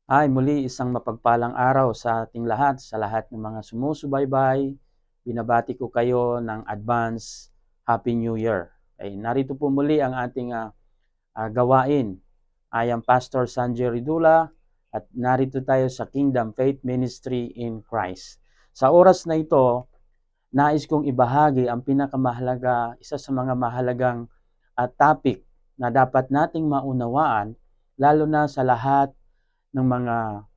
Ay, muli isang mapagpalang araw sa ating lahat, sa lahat ng mga sumusubaybay. Binabati ko kayo ng advance Happy New Year. Ay, narito po muli ang ating gawain. I am Pastor Sanjay Ridula at narito tayo sa Kingdom Faith Ministry in Christ. Sa oras na ito, nais kong ibahagi ang pinakamahalaga, isa sa mga mahalagang topic na dapat nating maunawaan, lalo na sa lahat ng mga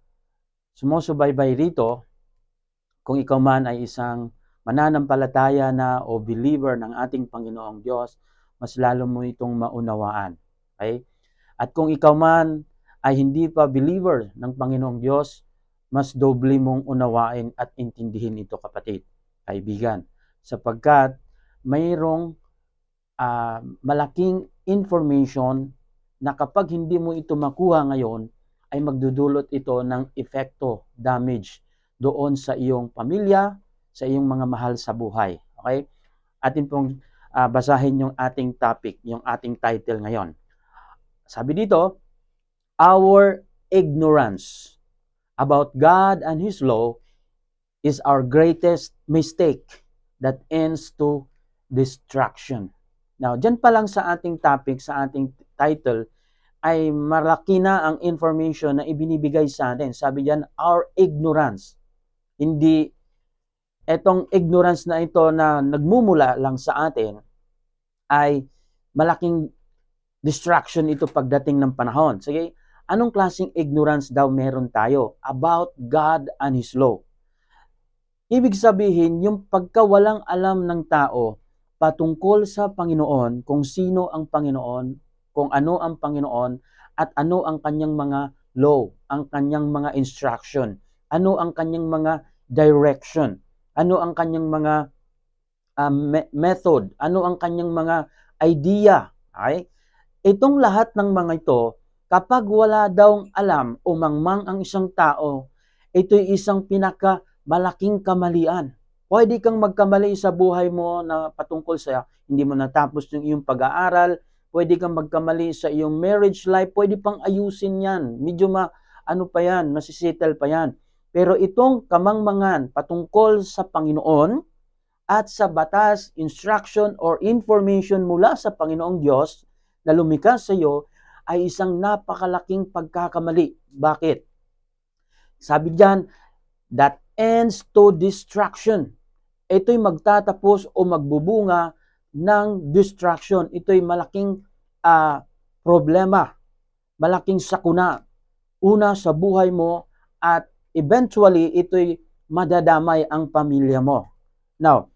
sumusubaybay rito. Kung ikaw man ay isang mananampalataya na o believer ng ating Panginoong Diyos, mas lalo mo itong maunawaan. Okay? At kung ikaw man ay hindi pa believer ng Panginoong Diyos, mas doble mong unawain at intindihin ito, kapatid, kaibigan. Sapagkat mayroong malaking information na kapag hindi mo ito makuha ngayon, ay magdudulot ito ng epekto, damage doon sa iyong pamilya, sa iyong mga mahal sa buhay. Okay? Atin pong basahin yung ating topic, yung ating title ngayon. Sabi dito, our ignorance about God and His law is our greatest mistake that ends to destruction. Now, dyan pa lang sa ating topic, sa ating title, ay malaki na ang information na ibinibigay sa atin. Sabi diyan, our ignorance. Hindi etong ignorance na ito na nagmumula lang sa atin ay malaking distraction ito pagdating ng panahon. Sige, anong klaseng ignorance daw meron tayo about God and His law? Ibig sabihin, yung pagkawalang alam ng tao patungkol sa Panginoon, kung sino ang Panginoon, kung ano ang Panginoon, at ano ang kanyang mga law, ang kanyang mga instruction, ano ang kanyang mga direction, ano ang kanyang mga method, ano ang kanyang mga idea. Okay? Itong lahat ng mga ito, kapag wala daw alam o mangmang ang isang tao, ito'y isang malaking kamalian. Pwede kang magkamali sa buhay mo na patungkol sa hindi mo natapos yung iyong pag-aaral, pwede kang magkamali sa iyong marriage life, pwede pang ayusin yan. Medyo ano pa yan, masisettle pa yan. Pero itong kamangmangan patungkol sa Panginoon at sa batas, instruction, or information mula sa Panginoong Diyos na lumikha sa iyo ay isang napakalaking pagkakamali. Bakit? Sabi diyan, that ends to destruction. Ito'y magtatapos o magbubunga ng destruction. Ito'y malaking problema, malaking sakuna. Una sa buhay mo at eventually ito'y madadamay ang pamilya mo. Now,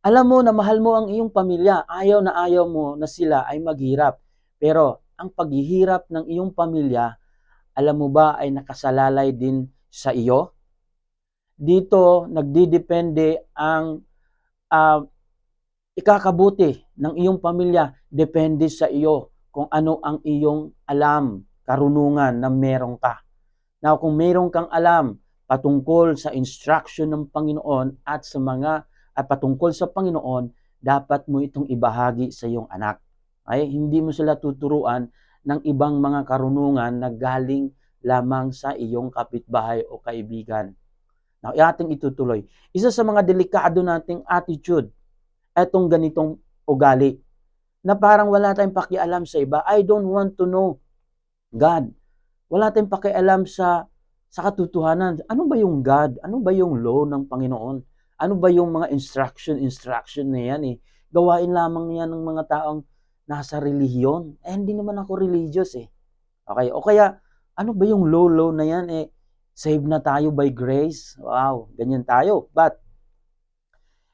alam mo na mahal mo ang iyong pamilya, ayaw na ayaw mo na sila ay maghirap. Pero ang paghihirap ng iyong pamilya, alam mo ba ay nakasalalay din sa iyo? Dito nagdidepende ang ikakabuti ng iyong pamilya, depende sa iyo kung ano ang iyong alam, karunungan na meron ka. Now, kung meron kang alam patungkol sa instruction ng Panginoon at sa mga patungkol sa Panginoon, dapat mo itong ibahagi sa iyong anak. Ay, hindi mo sila tuturuan ng ibang mga karunungan na galing lamang sa iyong kapitbahay o kaibigan. Now, ating itutuloy. Isa sa mga delikado nating attitude, etong ganitong ugali, na parang wala tayong pakialam sa iba. I don't want to know God. Wala tayong pakialam sa katotohanan. Ano ba yung God? Ano ba yung law ng Panginoon? Ano ba yung mga instruction na yan eh? Gawain lamang yan ng mga taong nasa relihiyon. Eh, hindi naman ako religious eh. Okay? O kaya, ano ba yung law na yan eh? Save na tayo by grace. Wow, ganyan tayo. But,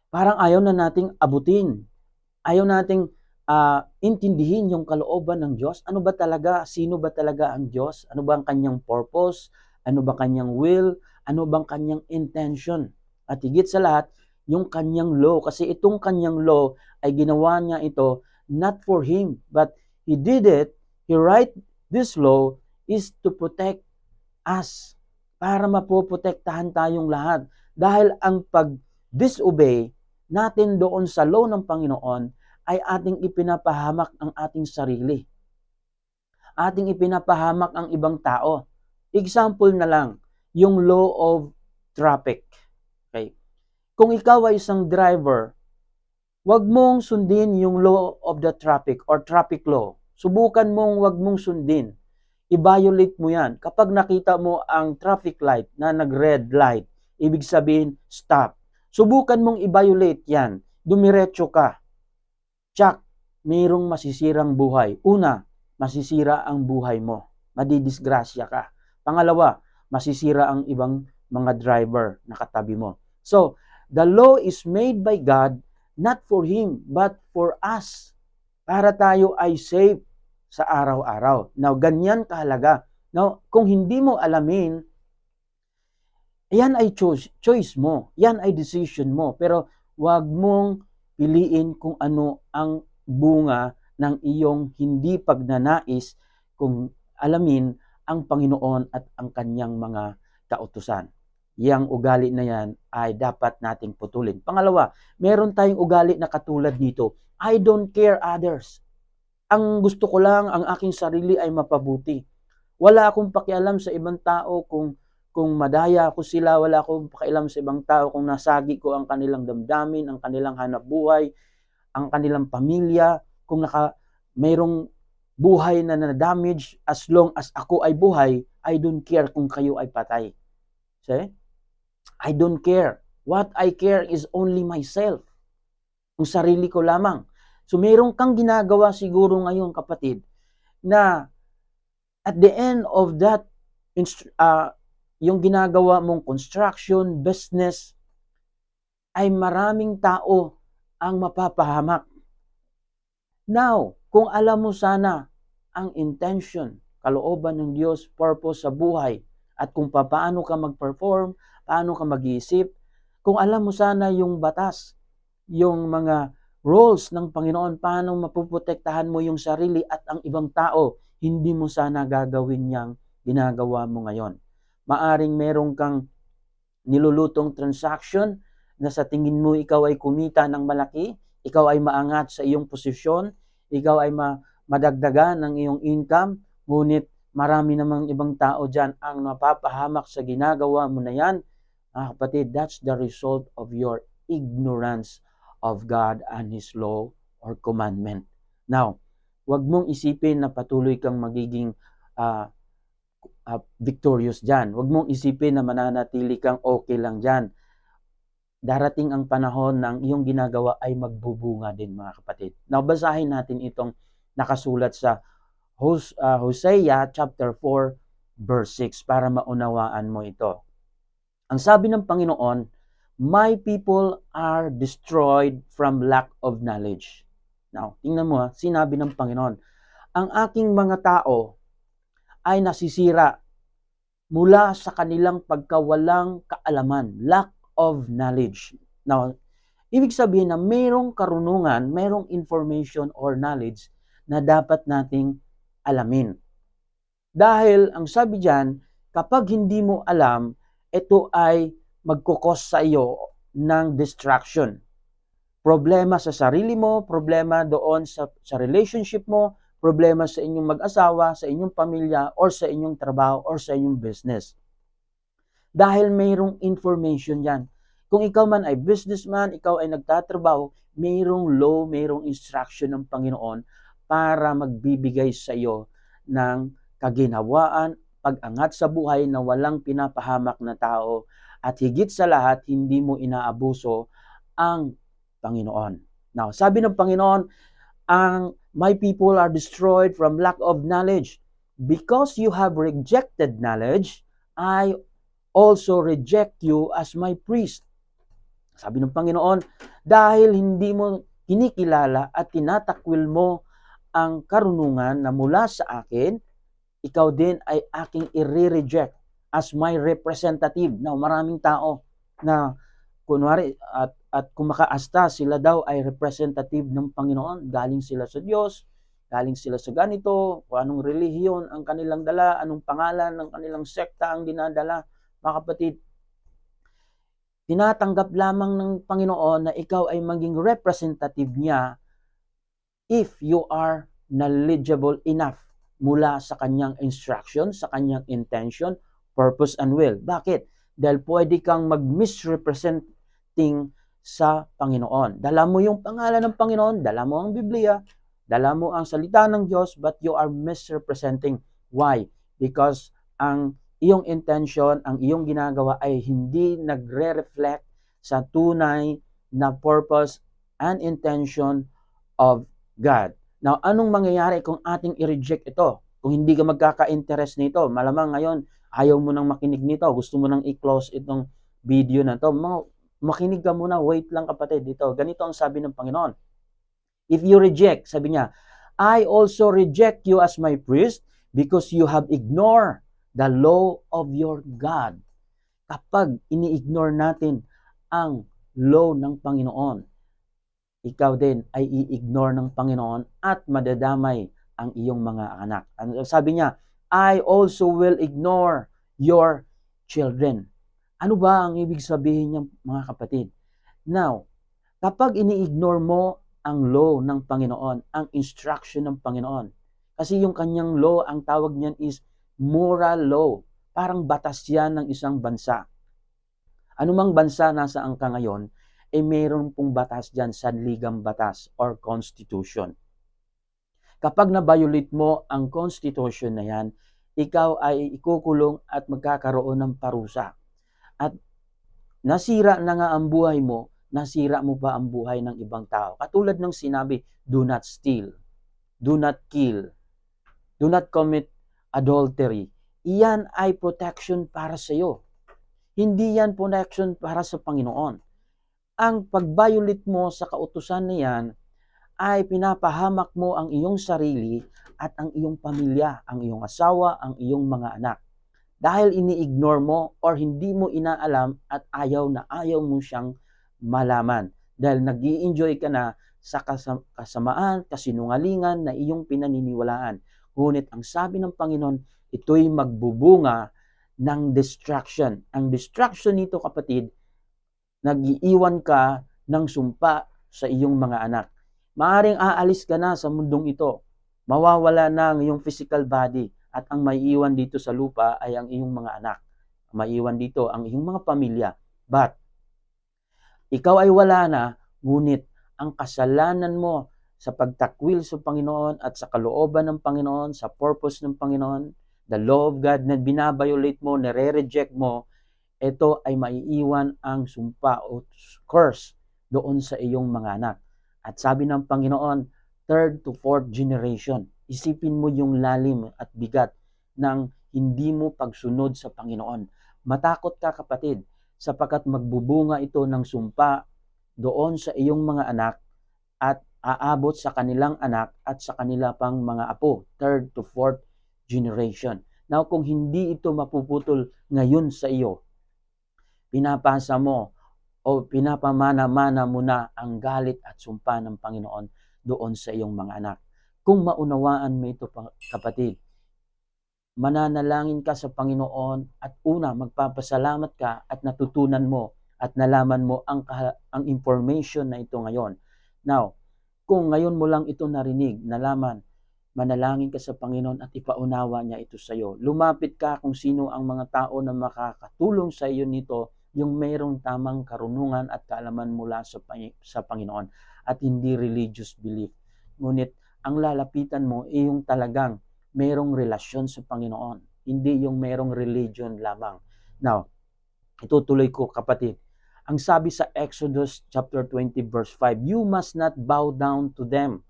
parang ayaw na nating abutin. Ayaw nating intindihin yung kalooban ng Diyos. Ano ba talaga? Sino ba talaga ang Diyos? Ano ba ang kanyang purpose? Ano ba kanyang will? Ano bang kanyang intention? At higit sa lahat, yung kanyang law. Kasi itong kanyang law ay ginawa niya ito not for Him, but He did it. He write this law is to protect us. Para mapoprotektahan tayong lahat. Dahil ang pag-disobey natin doon sa law ng Panginoon ay ating ipinapahamak ang ating sarili. Ating ipinapahamak ang ibang tao. Example na lang, yung law of traffic. Okay? Kung ikaw ay isang driver, wag mong sundin yung law of the traffic or traffic law. Subukan mong wag mong sundin. I-violate mo yan. Kapag nakita mo ang traffic light na nag-red light, ibig sabihin, stop. Subukan mong i-violate yan. Dumiretso ka. Tsak, mayroong masisirang buhay. Una, masisira ang buhay mo. Madidisgrasya ka. Pangalawa, masisira ang ibang mga driver na katabi mo. So, the law is made by God, not for Him, but for us. Para tayo ay safe sa araw-araw. Now, ganyan kahalaga. Now, kung hindi mo alamin, yan ay choice mo. Yan ay decision mo. Pero wag mong piliin kung ano ang bunga ng iyong hindi pagnanais kung alamin ang Panginoon at ang kanyang mga kautusan. Yang ugali na yan ay dapat nating putulin. Pangalawa, meron tayong ugali na katulad nito. I don't care others. Ang gusto ko lang, ang aking sarili ay mapabuti. Wala akong pakialam sa ibang tao kung madaya ko sila, wala akong pakialam sa ibang tao kung nasagi ko ang kanilang damdamin, ang kanilang hanapbuhay, ang kanilang pamilya, kung mayroong buhay na na-damage, as long as ako ay buhay, I don't care kung kayo ay patay. See? I don't care. What I care is only myself. Ang sarili ko lamang. So, mayroong kang ginagawa siguro ngayon, kapatid, na at the end of that, yung ginagawa mong construction, business, ay maraming tao ang mapapahamak. Now, kung alam mo sana ang intention, kalooban ng Diyos, purpose sa buhay, at kung paano ka mag-perform, paano ka mag-iisip, kung alam mo sana yung batas, yung mga rules ng Panginoon, paano mapuprotektahan mo yung sarili at ang ibang tao, hindi mo sana gagawin yang ginagawa mo ngayon. Maaring meron kang nilulutong transaction na sa tingin mo ikaw ay kumita ng malaki, ikaw ay maangat sa iyong posisyon, ikaw ay madagdagan ng iyong income, ngunit marami namang ibang tao dyan ang napapahamak sa ginagawa mo na yan. Kapatid, that's the result of your ignorance of God and His law or commandment. Now, wag mong isipin na patuloy kang magiging victorious dyan. Wag mong isipin na mananatili kang okay lang dyan. Darating ang panahon ng iyong ginagawa ay magbubunga din, mga kapatid. Now, basahin natin itong nakasulat sa Hosea chapter 4 verse 6 para maunawaan mo ito. Ang sabi ng Panginoon, my people are destroyed from lack of knowledge. Now, tingnan mo sinabi ng Panginoon, ang aking mga tao ay nasisira mula sa kanilang pagkawalang kaalaman, lack of knowledge. Now, ibig sabihin na mayroong karunungan, mayroong information or knowledge na dapat nating alamin. Dahil ang sabi diyan, kapag hindi mo alam, ito ay magkukos sa iyo ng distraction. Problema sa sarili mo, problema doon sa relationship mo, problema sa inyong mag-asawa, sa inyong pamilya, or sa inyong trabaho, or sa inyong business. Dahil mayroong information yan. Kung ikaw man ay businessman, ikaw ay nagtatrabaho, mayroong law, mayroong instruction ng Panginoon para magbibigay sa iyo ng kaginhawaan, pag-angat sa buhay na walang pinapahamak na tao, at higit sa lahat, hindi mo inaabuso ang Panginoon. Now, sabi ng Panginoon, my people are destroyed from lack of knowledge. Because you have rejected knowledge, I also reject you as my priest. Sabi ng Panginoon, dahil hindi mo kinikilala at tinatakwil mo ang karunungan na mula sa akin, ikaw din ay aking i-reject as my representative. Now, maraming tao na kunwari at kung makaasta, sila daw ay representative ng Panginoon. Galing sila sa Diyos, galing sila sa ganito, kung anong relihiyon ang kanilang dala, anong pangalan ng kanilang sekta ang dinadala. Mga kapatid, tinatanggap lamang ng Panginoon na ikaw ay maging representative niya if you are knowledgeable enough. mula sa kanyang instruction, sa kanyang intention, purpose, and will. Bakit? Dahil pwede kang mag-misrepresenting sa Panginoon. Dala mo yung pangalan ng Panginoon, dala mo ang Biblia, dala mo ang salita ng Diyos, but you are misrepresenting. Why? Because ang iyong intention, ang iyong ginagawa ay hindi nagre-reflect sa tunay na purpose and intention of God. Now, anong mangyayari kung ating i-reject ito? Kung hindi ka magkaka-interest nito, malamang ngayon, ayaw mo nang makinig nito, gusto mo nang i-close itong video na to. Makinig ka muna, wait lang kapatid dito. Ganito ang sabi ng Panginoon. If you reject, sabi niya, I also reject you as my priest because you have ignored the law of your God. Kapag ini-ignore natin ang law ng Panginoon, ikaw din ay i-ignore ng Panginoon at madadamay ang iyong mga anak. Sabi niya, I also will ignore your children. Ano ba ang ibig sabihin niya, mga kapatid? Now, kapag ini-ignore mo ang law ng Panginoon, ang instruction ng Panginoon, kasi yung kanyang law, ang tawag niyan is moral law. Parang batas yan ng isang bansa. Anumang bansa nasaan ka ngayon, mayroon pong batas dyan, sanligang batas or constitution. Kapag na-violate mo ang constitution na yan, ikaw ay ikukulong at magkakaroon ng parusa. At nasira na nga ang buhay mo, nasira mo pa ang buhay ng ibang tao. Katulad ng sinabi, do not steal, do not kill, do not commit adultery. Iyan ay protection para sa iyo. Hindi yan protection para sa Panginoon. Ang pag-violate mo sa kautusan na yan ay pinapahamak mo ang iyong sarili at ang iyong pamilya, ang iyong asawa, ang iyong mga anak. Dahil ini-ignore mo or hindi mo inaalam at ayaw mo siyang malaman. Dahil nag-i-enjoy ka na sa kasamaan, kasinungalingan na iyong pinaniniwalaan. Ngunit ang sabi ng Panginoon, ito'y magbubunga ng destruction. Ang destruction nito, kapatid, nag-iiwan ka ng sumpa sa iyong mga anak. Maaring aalis ka na sa mundong ito. Mawawala na ang iyong physical body at ang maiiwan dito sa lupa ay ang iyong mga anak. Maiiwan dito ang iyong mga pamilya. But, ikaw ay wala na, ngunit ang kasalanan mo sa pagtakwil sa Panginoon at sa kalooban ng Panginoon, sa purpose ng Panginoon, the law of God na binabiolate mo, nare-reject mo, ito ay maiiwan ang sumpa o curse doon sa iyong mga anak. At sabi ng Panginoon, 3rd to 4th generation. Isipin mo yung lalim at bigat ng hindi mo pagsunod sa Panginoon. Matakot ka, kapatid, sapagkat magbubunga ito ng sumpa doon sa iyong mga anak at aabot sa kanilang anak at sa kanila pang mga apo, 3rd to 4th generation. Now, kung hindi ito mapuputol ngayon sa iyo, pinapasa mo o pinapamana-mana mo na ang galit at sumpa ng Panginoon doon sa iyong mga anak. Kung maunawaan mo ito, kapatid, mananalangin ka sa Panginoon at una, magpapasalamat ka at natutunan mo at nalaman mo ang information na ito ngayon. Now, kung ngayon mo lang ito narinig, nalaman, manalangin ka sa Panginoon at ipaunawa niya ito sa iyo. Lumapit ka kung sino ang mga tao na makakatulong sa iyo nito, yung mayroong tamang karunungan at kaalaman mula sa Panginoon at hindi religious belief. Ngunit ang lalapitan mo ay yung talagang mayroong relasyon sa Panginoon, hindi yung mayroong religion lamang. Now, itutuloy ko, kapatid. Ang sabi sa Exodus chapter 20 verse 5, you must not bow down to them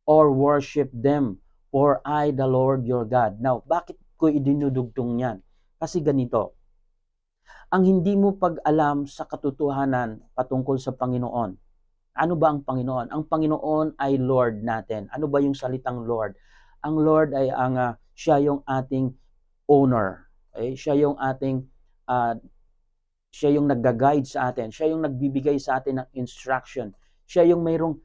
or worship them, for I, the Lord your God. Now, bakit ko idinudugtong yan? Kasi ganito, ang hindi mo pag-alam sa katotohanan patungkol sa Panginoon. Ano ba ang Panginoon? Ang Panginoon ay Lord natin. Ano ba yung salitang Lord? Ang Lord ay siya yung ating owner. Okay? Siya yung ating siya yung nagga-guide sa atin. Siya yung nagbibigay sa atin ng instruction. Siya yung mayroong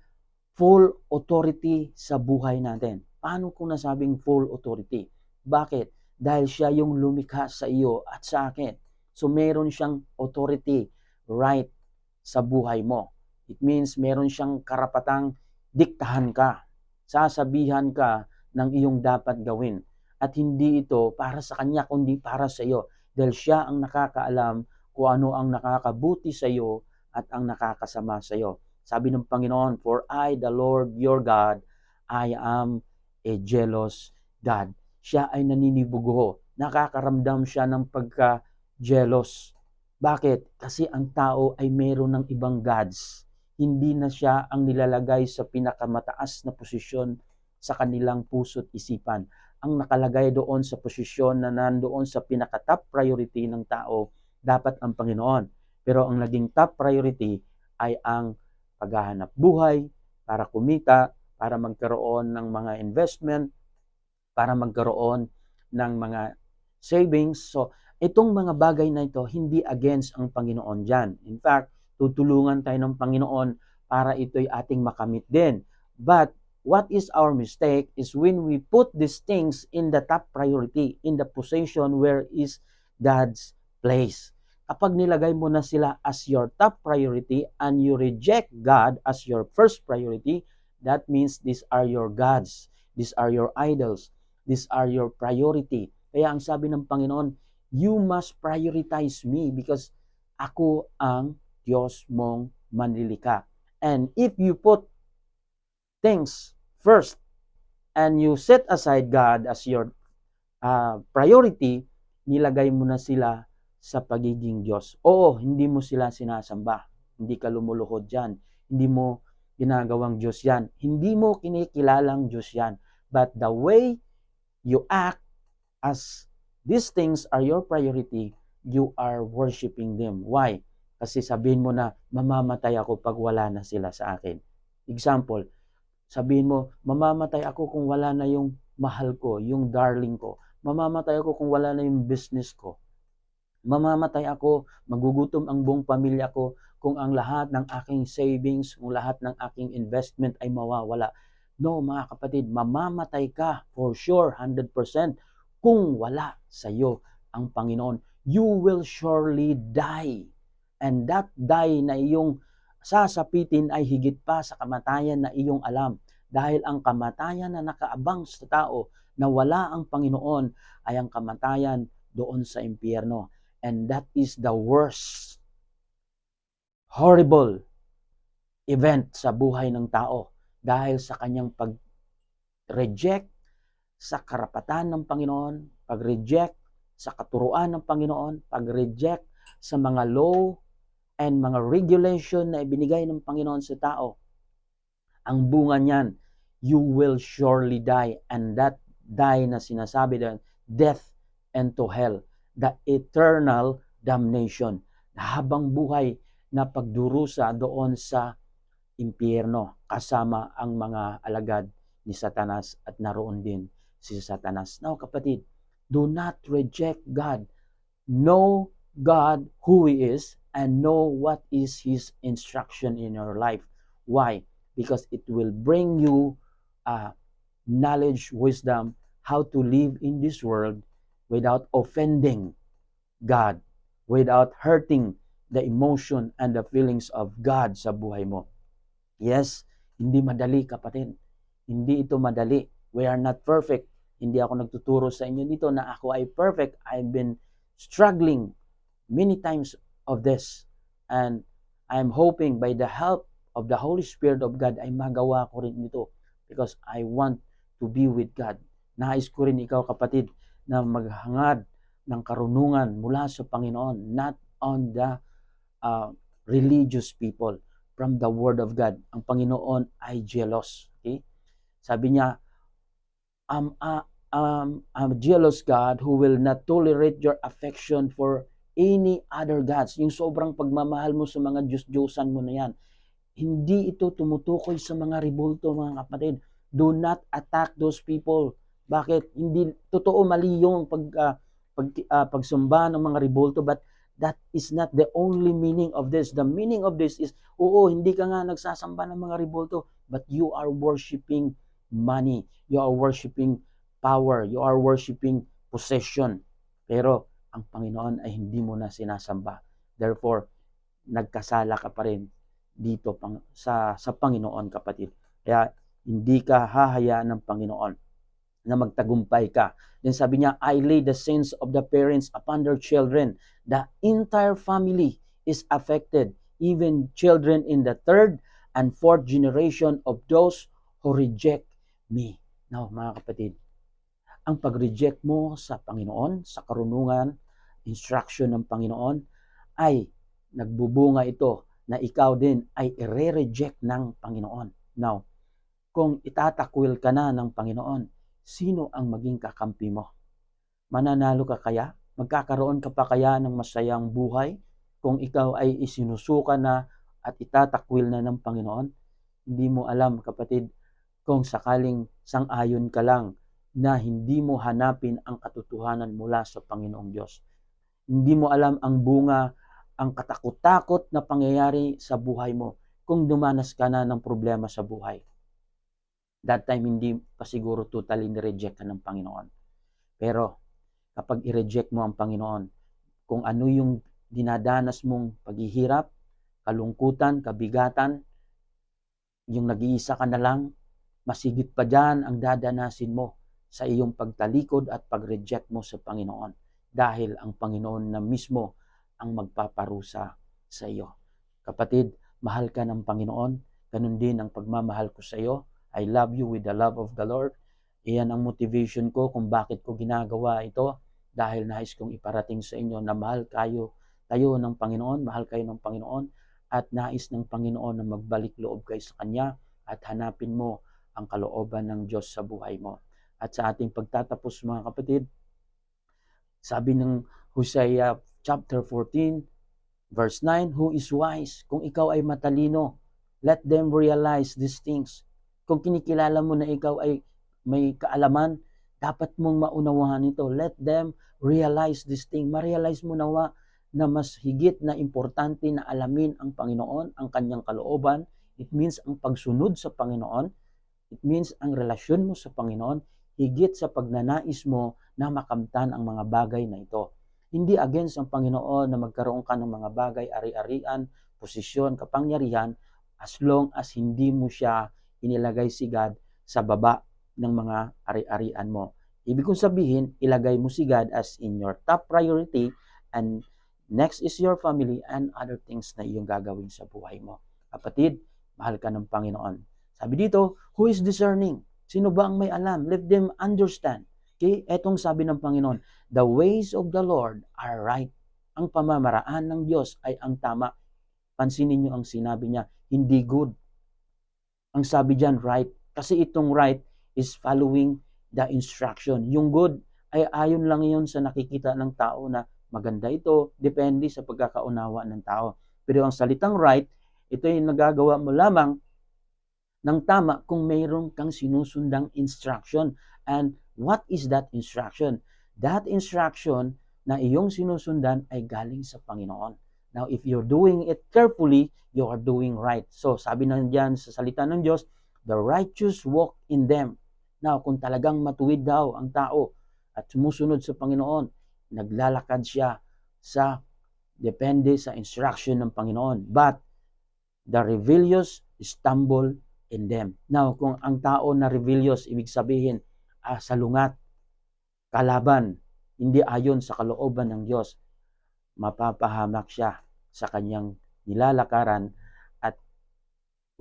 full authority sa buhay natin. Paano kung nasabing full authority? Bakit? Dahil siya yung lumikha sa iyo at sa akin. So, meron siyang authority, right, sa buhay mo. It means meron siyang karapatang diktahan ka. Sasabihan ka ng iyong dapat gawin. At hindi ito para sa kanya, kundi para sa iyo. Dahil siya ang nakakaalam kung ano ang nakakabuti sa iyo at ang nakakasama sa iyo. Sabi ng Panginoon, "For I, the Lord your God, I am a jealous God." Siya ay naninibugo. Nakakaramdam siya ng pagka-jealous. Bakit? Kasi ang tao ay meron ng ibang gods. Hindi na siya ang nilalagay sa pinakamataas na posisyon sa kanilang puso't isipan. Ang nakalagay doon sa posisyon na nandoon sa pinaka-top priority ng tao, dapat ang Panginoon. Pero ang naging top priority ay ang paghahanap buhay, para kumita, para magkaroon ng mga investment, para magkaroon ng mga savings. So, itong mga bagay na ito, hindi against ang Panginoon dyan. In fact, tutulungan tayo ng Panginoon para ito'y ating makamit din. But, what is our mistake is when we put these things in the top priority, in the position where is God's place. Kapag nilagay mo na sila as your top priority and you reject God as your first priority, that means these are your gods, these are your idols, these are your priority. Kaya ang sabi ng Panginoon, you must prioritize me because ako ang Diyos mong manlilika. And if you put things first and you set aside God as your priority, nilagay mo na sila sa pagiging Diyos. Oo, hindi mo sila sinasamba. Hindi ka lumuluhod dyan. Hindi mo ginagawang Diyos yan. Hindi mo kinikilalang Diyos yan. But the way you act as these things are your priority, you are worshiping them. Why? Kasi sabihin mo na, mamamatay ako pag wala na sila sa akin. Example, sabihin mo, mamamatay ako kung wala na yung mahal ko, yung darling ko. Mamamatay ako kung wala na yung business ko. Mamamatay ako, magugutom ang buong pamilya ko kung ang lahat ng aking savings, kung lahat ng aking investment ay mawawala. No, mga kapatid, mamamatay ka for sure, 100%, kung wala sa iyo ang Panginoon. You will surely die. And that die na iyong sasapitin ay higit pa sa kamatayan na iyong alam. Dahil ang kamatayan na nakaabang sa tao na wala ang Panginoon ay ang kamatayan doon sa impyerno. And that is the worst, horrible event sa buhay ng tao dahil sa kanyang pag-reject sa karapatan ng Panginoon, pag-reject sa katuruan ng Panginoon, pag-reject sa mga law and mga regulation na ibinigay ng Panginoon sa tao. Ang bunga niyan, you will surely die. And that die na sinasabi doon, death and to hell, the eternal damnation. Habang buhay na pagdurusa doon sa impyerno kasama ang mga alagad ni Satanas at naroon din si Satanas. Now kapatid, do not reject God. Know God who He is and know what is His instruction in your life. Why? Because it will bring you knowledge, wisdom, how to live in this world without offending God, without hurting the emotion and the feelings of God sa buhay mo. Yes, hindi madali kapatid. Hindi ito madali. We are not perfect. Hindi ako nagtuturo sa inyo dito na ako ay perfect. I've been struggling many times of this. And I'm hoping by the help of the Holy Spirit of God ay magawa ko rin ito. Because I want to be with God. Nais ko rin ikaw kapatid na maghangad ng karunungan mula sa Panginoon. Not on the religious people. From the Word of God. Ang Panginoon ay jealous. Okay? Sabi niya, I'm a jealous God who will not tolerate your affection for any other gods. Yung sobrang pagmamahal mo sa mga Diyos-Diyosan mo na yan. Hindi ito tumutukoy sa mga ribulto, mga kapatid. Do not attack those people. Bakit? Hindi totoo, mali yung pagsumba ng mga ribulto, but that is not the only meaning of this. The meaning of this is, oo, hindi ka nga nagsasamba ng mga ribulto, but you are worshiping money. You are worshiping power. You are worshiping possession. Pero ang Panginoon ay hindi mo na sinasamba. Therefore, nagkasala ka pa rin dito sa Panginoon, kapatid. Kaya hindi ka hahayaan ng Panginoon na magtagumpay ka. Then sabi niya, I lay the sins of the parents upon their children. The entire family is affected, even children in the third and fourth generation of those who reject me. Now, mga kapatid, ang pag-reject mo sa Panginoon, sa karunungan, instruction ng Panginoon, ay nagbubunga ito na ikaw din ay i-reject ng Panginoon. Now, kung itatakwil ka na ng Panginoon, sino ang maging kakampi mo? Mananalo ka kaya? Magkakaroon ka pa kaya ng masayang buhay kung ikaw ay isinusuka na at itatakwil na ng Panginoon? Hindi mo alam, kapatid, kung sakaling sang-ayon ka lang na hindi mo hanapin ang katotohanan mula sa Panginoong Diyos. Hindi mo alam ang bunga, ang katakot-takot na pangyayari sa buhay mo kung dumanas ka na ng problema sa buhay. That time, hindi pa siguro totally ni-reject ka ng Panginoon. Pero, kapag i-reject mo ang Panginoon, kung ano yung dinadanas mong paghihirap, kalungkutan, kabigatan, yung nag-iisa ka na lang, masigit pa dyan ang dadanasin mo sa iyong pagtalikod at pag-reject mo sa Panginoon. Dahil ang Panginoon na mismo ang magpaparusa sa iyo. Kapatid, mahal ka ng Panginoon, ganun din ang pagmamahal ko sa iyo. I love you with the love of the Lord. Iyan ang motivation ko kung bakit ko ginagawa ito, dahil nais kong iparating sa inyo na mahal tayo ng Panginoon, mahal kayo ng Panginoon, at nais ng Panginoon na magbalik loob kayo sa Kanya at hanapin mo ang kalooban ng Diyos sa buhay mo. At sa ating pagtatapos, mga kapatid, sabi ng Hosea chapter 14, verse 9, who is wise? Kung ikaw ay matalino, let them realize these things. Kung kinikilala mo na ikaw ay may kaalaman, dapat mong maunawahan ito. Let them realize this thing. Ma-realize mo nawa na mas higit na importante na alamin ang Panginoon, ang kanyang kalooban. It means ang pagsunod sa Panginoon. It means ang relasyon mo sa Panginoon, higit sa pagnanais mo na makamtan ang mga bagay na ito. Hindi against ang Panginoon na magkaroon ka ng mga bagay, ari-arian, posisyon, kapangyarihan, as long as hindi mo siya inilagay si God sa baba ng mga ari-arian mo. Ibig kong sabihin, ilagay mo si God as in your top priority, and next is your family and other things na iyong gagawin sa buhay mo. Kapatid, mahal ka ng Panginoon. Sabi dito, who is discerning? Sino ba ang may alam? Let them understand. Okay? Etong sabi ng Panginoon, the ways of the Lord are right. Ang pamamaraan ng Diyos ay ang tama. Pansinin niyo ang sinabi niya, hindi good. Ang sabi diyan, right. Kasi itong right is following the instruction. Yung good ay ayon lang yun sa nakikita ng tao na maganda ito, depende sa pagkakaunawa ng tao. Pero ang salitang right, ito yung nagagawa mo lamang ng tama kung mayroon kang sinusundang instruction. And what is that instruction? That instruction na iyong sinusundan ay galing sa Panginoon. Now, if you're doing it carefully, you are doing right. So, sabi nandiyan sa salita ng Diyos, the righteous walk in them. Now, kung talagang matuwid daw ang tao at sumusunod sa Panginoon, naglalakad siya sa depende sa instruction ng Panginoon. But the rebellious stumble in them. Now, kung ang tao na rebellious, ibig sabihin, salungat, kalaban, hindi ayon sa kalooban ng Diyos, mapapahamak siya sa kanyang nilalakaran at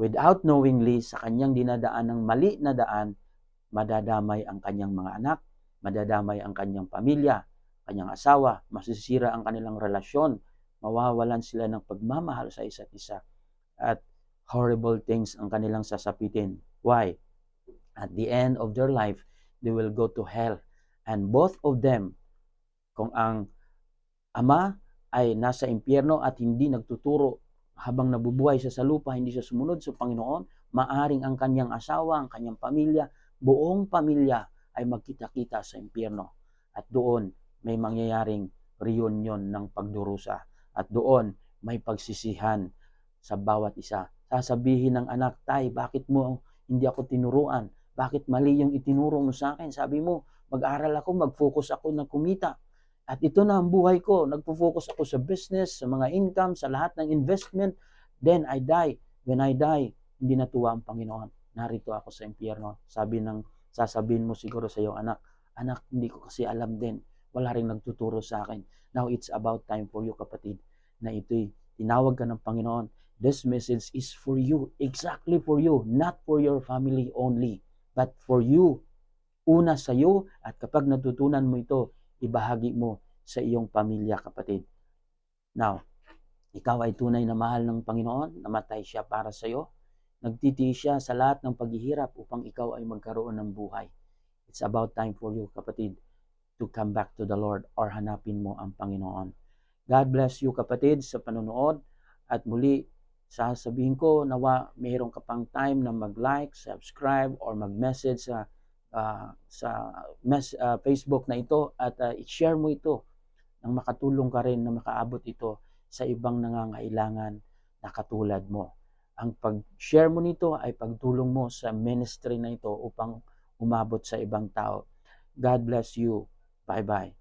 without knowingly, sa kanyang dinadaan ng mali na daan, madadamay ang kanyang mga anak, madadamay ang kanyang pamilya, kanyang asawa, masisira ang kanilang relasyon, mawawalan sila ng pagmamahal sa isa't isa, at horrible things ang kanilang sasapitin. Why? At the end of their life, they will go to hell. And both of them, kung ang ama ay nasa impyerno at hindi nagtuturo habang nabubuhay siya sa lupa, hindi siya sumunod sa Panginoon, maaring ang kanyang asawa, ang kanyang pamilya, buong pamilya ay magkita-kita sa impyerno. At doon may mangyayaring reunion ng pagdurusa. At doon may pagsisihan sa bawat isa. Sasabihin ng anak, tay, bakit mo hindi ako tinuruan? Bakit mali yung itinuro mo sa akin? Sabi mo, mag-aral ako, mag-focus ako na kumita. At ito na ang buhay ko. Nagpo-focus ako sa business, sa mga income, sa lahat ng investment. Then I die. When I die, hindi natuwa ang Panginoon. Narito ako sa impyerno. Sabi ng sasabihin mo siguro sa iyong anak, anak, hindi ko kasi alam din. Wala ring nagtuturo sa akin. Now, it's about time for you, kapatid, na ito'y tinawag ka ng Panginoon. This message is for you, exactly for you, not for your family only, but for you. Una sa iyo, at kapag natutunan mo ito, ibahagi mo sa iyong pamilya, kapatid. Now, ikaw ay tunay na mahal ng Panginoon, namatay siya para sa iyo. Nagtitiis siya sa lahat ng paghihirap upang ikaw ay magkaroon ng buhay. It's about time for you, kapatid, to come back to the Lord or hanapin mo ang Panginoon. God bless you, kapatid, sa panonood. At muli, sasabihin ko, nawa mayroon ka pang time na mag-like, subscribe, or mag-message sa Facebook na ito at i-share mo ito nang makatulong ka rin na makaabot ito sa ibang nangangailangan na katulad mo. Ang pag-share mo nito ay pagtulong mo sa ministry na ito upang umabot sa ibang tao. God bless you. Bye-bye.